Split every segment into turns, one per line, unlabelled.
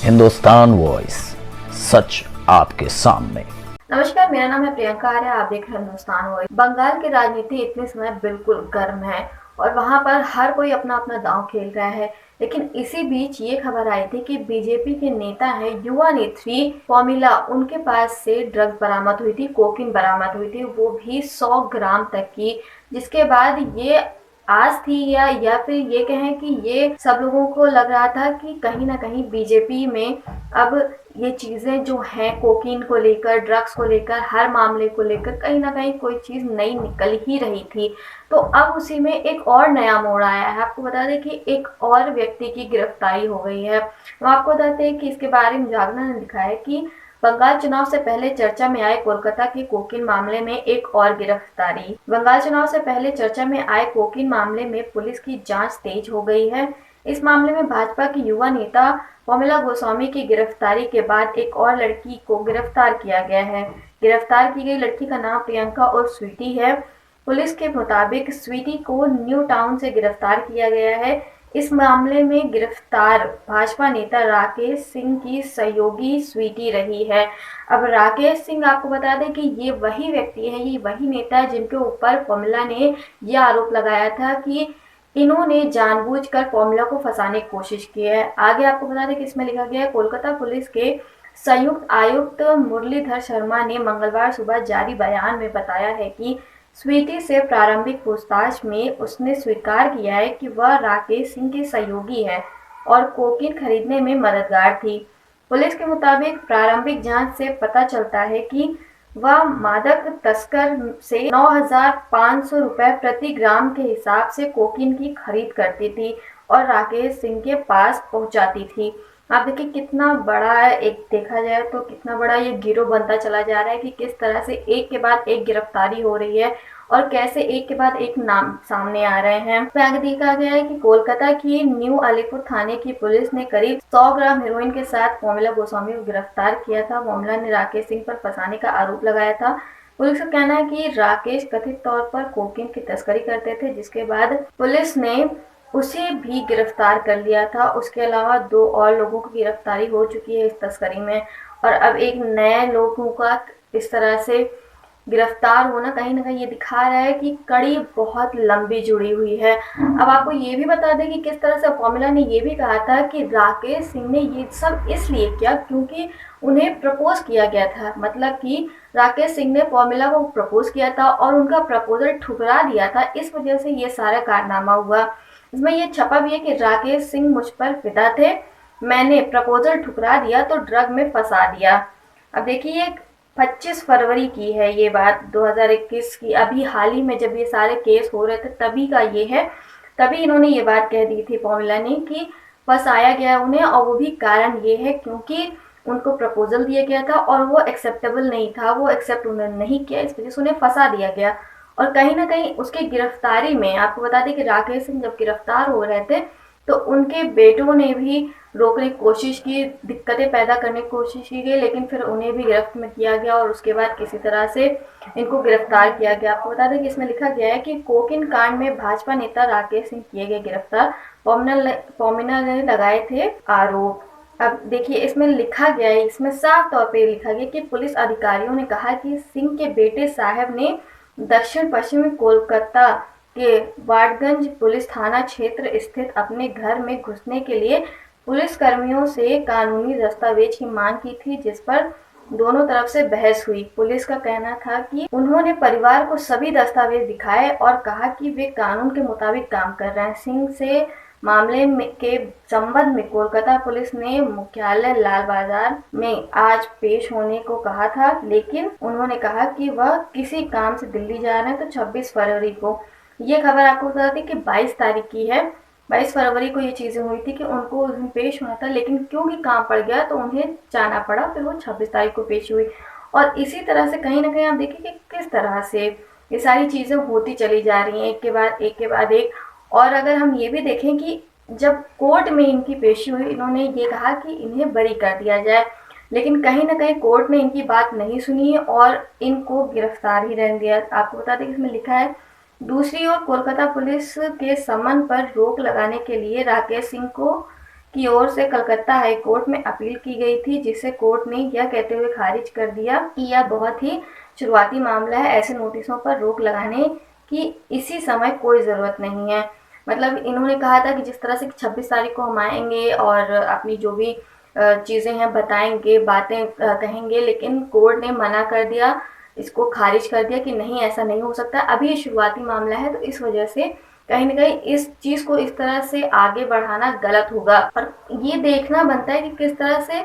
Hindustan voice, सच आपके सामने।
नमस्कार, मेरा नाम है प्रियंका आर्य। आप देख रहे हैं हिंदुस्तान वॉइस। बंगाल की राजनीति इतने समय बिल्कुल गर्म है और वहां पर हर कोई अपना अपना दांव खेल रहा है। लेकिन इसी बीच ये खबर आई थी कि बीजेपी के नेता है, युवा नेत्री पॉमिला, उनके पास से ड्रग्स बरामद हुई थी, कोकीन बरामद हुई थी, वो भी 100 ग्राम तक की। जिसके बाद ये आज थी या फिर ये कहें कि ये सब लोगों को लग रहा था कि कहीं ना कहीं बीजेपी में अब ये चीजें जो हैं, कोकीन को लेकर, ड्रग्स को लेकर, हर मामले को लेकर कहीं ना कहीं कोई चीज नई निकल ही रही थी। तो अब उसी में एक और नया मोड़ आया है। आपको बता दें कि एक और व्यक्ति की गिरफ्तारी हो गई है। हम आपको बताते हैं कि इसके बारे में जागरण ने लिखा है कि बंगाल चुनाव से पहले चर्चा में आए कोलकाता के कोकीन मामले में एक और गिरफ्तारी। बंगाल चुनाव से पहले चर्चा में आए कोकीन मामले में पुलिस की जांच तेज हो गई है। इस मामले में भाजपा की युवा नेता पॉमिला गोस्वामी की गिरफ्तारी के बाद एक और लड़की को गिरफ्तार किया गया है। गिरफ्तार की गई लड़की का नाम प्रियंका और स्वीटी है। पुलिस के मुताबिक स्वीटी को न्यू टाउन से गिरफ्तार किया गया है। इस मामले में गिरफ्तार भाजपा नेता राकेश सिंह की सहयोगी स्वीटी रही है। अब राकेश सिंह, आपको बता दें कि ये वही व्यक्ति है, ये वही नेता है जिनके ऊपर पॉमिला ने यह आरोप लगाया था कि इन्होंने जानबूझकर पॉमिला को फंसाने की कोशिश की है। आगे आपको बता दें कि इसमें लिखा गया है, कोलकाता पुलिस के संयुक्त आयुक्त मुरलीधर शर्मा ने मंगलवार सुबह जारी बयान में बताया है कि स्वीटी से प्रारंभिक पूछताछ में उसने स्वीकार किया है कि वह राकेश सिंह की सहयोगी है और कोकीन खरीदने में मददगार थी। पुलिस के मुताबिक प्रारंभिक जांच से पता चलता है कि वह मादक तस्कर से 9,500 रुपए प्रति ग्राम के हिसाब से कोकीन की खरीद करती थी और राकेश सिंह के पास पहुंचाती थी। आप देखिए कितना बड़ा है, एक देखा जाए तो कितना बड़ा ये गिरोह बनता चला जा रहा है कि किस तरह से एक के बाद एक गिरफ्तारी हो रही है और कैसे एक के बाद एक नाम सामने आ रहे हैं। तो आगे देखा गया है कि कोलकाता की न्यू अलीपुर थाने की पुलिस ने करीब 100 ग्राम हेरोइन के साथ पॉमिला गोस्वामी को गिरफ्तार किया था। पॉमिला ने राकेश सिंह पर फंसाने का आरोप लगाया था। पुलिस का कहना है कि राकेश कथित तौर पर कोकीन की तस्करी करते थे, जिसके बाद पुलिस ने उसे भी गिरफ्तार कर लिया था। उसके अलावा 2 और लोगों की गिरफ्तारी हो चुकी है इस तस्करी में और अब एक नए लोगों का इस तरह से गिरफ्तार होना कहीं ना कहीं ये दिखा रहा है कि कड़ी बहुत लंबी जुड़ी हुई है। अब आपको ये भी बता दें कि किस तरह से पॉमिला ने ये भी कहा था कि राकेश सिंह ने ये सब इसलिए किया क्योंकि उन्हें प्रपोज किया गया था। मतलब कि राकेश सिंह ने पॉमिला को प्रपोज किया था और उनका प्रपोजल ठुकरा दिया था, इस वजह से ये सारा कारनामा हुआ। इसमें ये छपा भी है कि राकेश सिंह मुझ पर फिदा थे, मैंने प्रपोजल ठुकरा दिया तो ड्रग में फंसा दिया। अब देखिए 25 फरवरी की है ये बात, 2021 की। अभी हाल ही में जब ये सारे केस हो रहे थे तभी का ये है। तभी इन्होंने ये बात कह दी थी पॉमिला ने कि फंसाया गया उन्हें, और वो भी कारण ये है क्योंकि उनको प्रपोजल दिया गया था और वो एक्सेप्टेबल नहीं था, वो एक्सेप्ट उन्होंने नहीं किया, इस वजह से उन्हें फंसा दिया गया। और कहीं ना कहीं उसके गिरफ्तारी में आपको बता दें कि राकेश सिंह जब गिरफ्तार हो रहे थे तो उनके बेटों ने भी रोकने की कोशिश की, दिक्कतें पैदा करने की कोशिश की गई, लेकिन फिर उन्हें भी गिरफ्त में किया गया और उसके बाद किसी तरह से इनको गिरफ्तार किया गया। आपको बता दें कि इसमें लिखा गया है कि कोकीन कांड में भाजपा नेता राकेश सिंह किए गए गिरफ्तार, पॉमिला ने लगाए थे आरोप। अब देखिए इसमें लिखा गया है, इसमें साफ तौर पर लिखा गया कि पुलिस अधिकारियों ने कहा कि सिंह के बेटे साहब ने दक्षिण पश्चिमी कोलकाता के वाटगंज पुलिस थाना क्षेत्र स्थित अपने घर में घुसने के लिए पुलिस कर्मियों से कानूनी दस्तावेज की मांग की थी, जिस पर दोनों तरफ से बहस हुई। पुलिस का कहना था कि उन्होंने परिवार को सभी दस्तावेज दिखाए और कहा कि वे कानून के मुताबिक काम कर रहे हैं। सिंह से मामले के संबंध में कोलकाता पुलिस ने मुख्यालय लाल बाजार में आज पेश होने को कहा था, लेकिन उन्होंने कहा कि वह किसी काम से दिल्ली जा रहे हैं। तो 26 फरवरी को ये खबर आपको बता दी कि 22 तारीख की है। 22 फरवरी को ये चीज़ें हुई थी कि उनको उस दिन पेश होना था, लेकिन क्योंकि काम पड़ गया तो उन्हें जाना पड़ा, फिर वो 26 तारीख को पेश हुई। और इसी तरह से कहीं ना कहीं आप देखिए कि किस तरह से ये सारी चीज़ें होती चली जा रही हैं, एक के बाद एक के बाद एक। और अगर हम ये भी देखें कि जब कोर्ट में इनकी पेशी हुई, इन्होंने ये कहा कि इन्हें बरी कर दिया जाए, लेकिन कहीं ना कहीं कोर्ट ने इनकी बात नहीं सुनी और इनको गिरफ्तार ही रहने दिया। आपको बता दें कि इसमें लिखा है, दूसरी ओर कोलकाता पुलिस के समन पर रोक लगाने के लिए राकेश सिंह को की ओर से कलकत्ता हाई कोर्ट में अपील की गई थी, जिसे कोर्ट ने यह कहते हुए खारिज कर दिया कि यह बहुत ही शुरुआती मामला है, ऐसे नोटिसों पर रोक लगाने की इसी समय कोई ज़रूरत नहीं है। मतलब इन्होंने कहा था कि जिस तरह से 26 तारीख को हम आएंगे और अपनी जो भी चीज़ें हैं बताएंगे, बातें कहेंगे, लेकिन कोर्ट ने मना कर दिया, इसको खारिज कर दिया कि नहीं, ऐसा नहीं हो सकता, अभी ये शुरुआती मामला है। तो इस वजह से कहीं न कहीं इस चीज़ को इस तरह से आगे बढ़ाना गलत होगा और ये देखना बनता है कि किस तरह से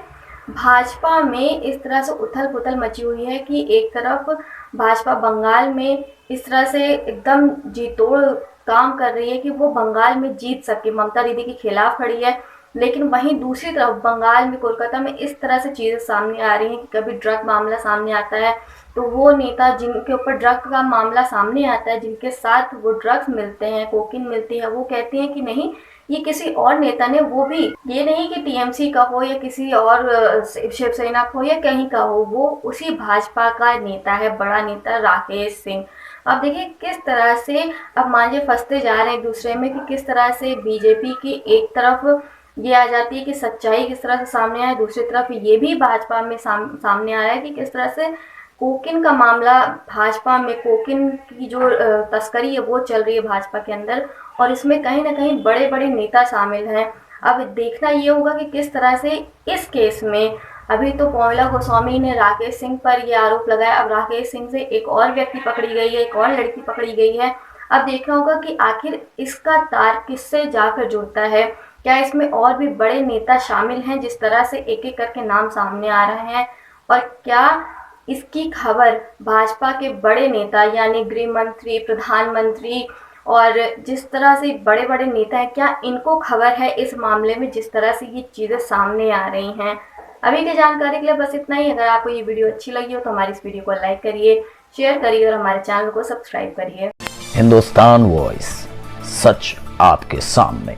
भाजपा में इस तरह से उथल-पुथल मची हुई है कि एक तरफ भाजपा बंगाल में इस तरह से एकदम जी-तोड़ काम कर रही है कि वो बंगाल में जीत सके, ममता दीदी के खिलाफ खड़ी है। लेकिन वहीं दूसरी तरफ बंगाल में, कोलकाता में इस तरह से चीज़ें सामने आ रही हैं कि कभी ड्रग मामला सामने आता है तो वो नेता जिनके ऊपर ड्रग का मामला सामने आता है, जिनके साथ वो ड्रग्स मिलते हैं, कोकीन मिलती है, वो कहते हैं कि नहीं, ये किसी और नेता ने, वो भी ये नहीं कि टीएमसी का हो या किसी और शिवसेना का हो या कहीं का हो, वो उसी भाजपा का नेता है, बड़ा नेता राकेश सिंह। अब देखिए किस तरह से अब मांझे फंसते जा रहे हैं एक दूसरे में कि किस तरह से बीजेपी की एक तरफ ये आ जाती है कि सच्चाई किस तरह से सामने आए, दूसरी तरफ ये भी भाजपा में सामने आ रहा है कि किस तरह से कोकिन का मामला, भाजपा में कोकिन की जो तस्करी है वो चल रही है भाजपा के अंदर और इसमें कहीं ना कहीं बड़े बड़े नेता शामिल हैं। अब देखना ये होगा कि किस तरह से इस केस में, अभी तो पौला गोस्वामी ने राकेश सिंह पर ये आरोप लगाया, अब राकेश सिंह से एक और व्यक्ति पकड़ी गई है, एक और लड़की पकड़ी गई है। अब देखना होगा कि आखिर इसका तार किससे जाकर जुड़ता है, क्या इसमें और भी बड़े नेता शामिल हैं जिस तरह से एक एक करके नाम सामने आ रहे हैं, और क्या इसकी खबर भाजपा के बड़े नेता यानी गृह मंत्री, प्रधानमंत्री और जिस तरह से बड़े बड़े नेता हैं, क्या इनको खबर है इस मामले में जिस तरह से ये चीज़ें सामने आ रही हैं। अभी की जानकारी के लिए बस इतना ही। अगर आपको ये वीडियो अच्छी लगी हो तो हमारी इस वीडियो को लाइक करिए, शेयर करिए और हमारे चैनल को सब्सक्राइब करिए।
हिंदुस्तान वॉइस, सच आपके सामने।